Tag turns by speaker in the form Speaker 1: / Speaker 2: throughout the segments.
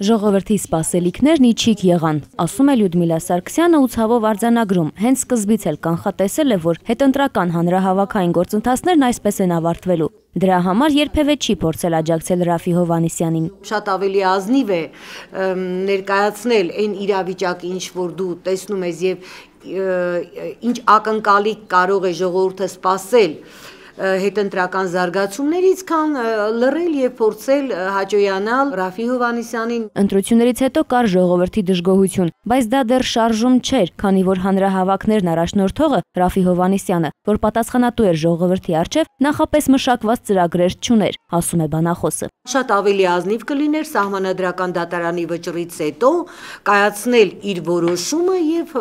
Speaker 1: Ժողովրդի սպասելիքներն իջիկ եղան, ասում է Լյուդմիլա Սարգսյանը ու ցավով արձանագրում, հենց սկզբից էլ կանխատեսել է, որ հետընտրական հանրահավաքային գործընթացներն այսպես են ավարտվելու։ Դրա համար երբևէ չի փորձել աջակցել Ռաֆի Հովհաննիսյանին։
Speaker 2: Շատ ավելի ազնիվ է ներկայացնել այն իրավիճակը, ինչ որ դու տեսնում ես եւ ինչ ակնկալիք կարող է ժողովուրդը սպասել հետընտրական զարգացումներից, քան լռել եւ փորձել հաջողանալ Ռաֆի Հովհաննիսյանին։
Speaker 1: Ընտրություններից հետո կար ժողովրդի դժգոհություն, բայց դա դեռ շարժում չէր, քանի որ հանրահավաքներն առաջնորդողը Ռաֆի Հովհաննիսյանը, որ պատասխանատու էր ժողովրդի առջև, նախապես մշակված ծրագրեր չուներ, ասում է բանախոսը։
Speaker 2: Շատ ավելի ազնիվ կլիներ սահմանադրական դատարանի վճռից հետո կայացնել իր որոշումը եւ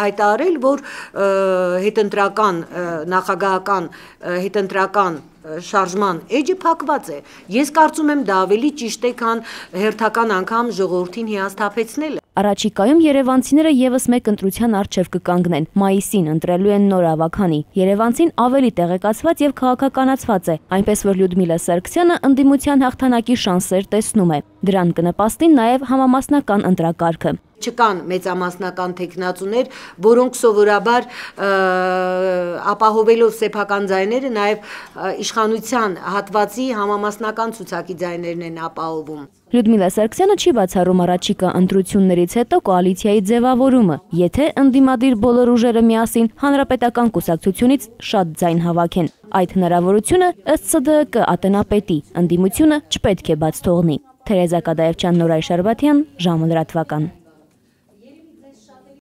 Speaker 2: հայտարարել, որ հետընտրական նախագահական հետընտրական շարժման էջը փակված է։ Ես կարծում եմ դա ավելի ճիշտ է, քան հերթական անգամ ժողովրդին հիասթափեցնելը։
Speaker 1: Առաջիկայում երևանցիները եւս մեկ ընտրության առջև կկանգնեն։ Մայիսին ընտրելու են նոր ավագանի։ Երևանցին ավելի տեղեկացված եւ քաղաքականացված է, այնպես որ Լյուդմիլա Սարգսյանը ընդդիմության հաղթանակի շանսեր տեսնում է։ Դրան կնպաստի նաեւ համամասնական ընտրակարգը։
Speaker 2: Չկան մեծամասնական թեկնածուներ, որոնք սովորաբար ապահովելով սեփական ձայները նաև իշխանության հատվածի համամասնական ցուցակի ձայներն են ապահովում։
Speaker 1: Լյուդմիլա Սարգսյանը չի բացառում առաջիկա ընտրություններից հետո կոալիցիայի ձևավորումը, եթե ընդդիմադիր բոլոր ուժերը միասին հանրապետական կուսակցությունից շատ ձայն հավաքեն։ Այդ հնարավորությունը ըստ ՍԴԿ ատենապետի ընդդիմությունը չպետք է բաց թողնի։ Թերեզա Կադաևչյան, Նորայր Շարբաթյան, ժամը լրատվական։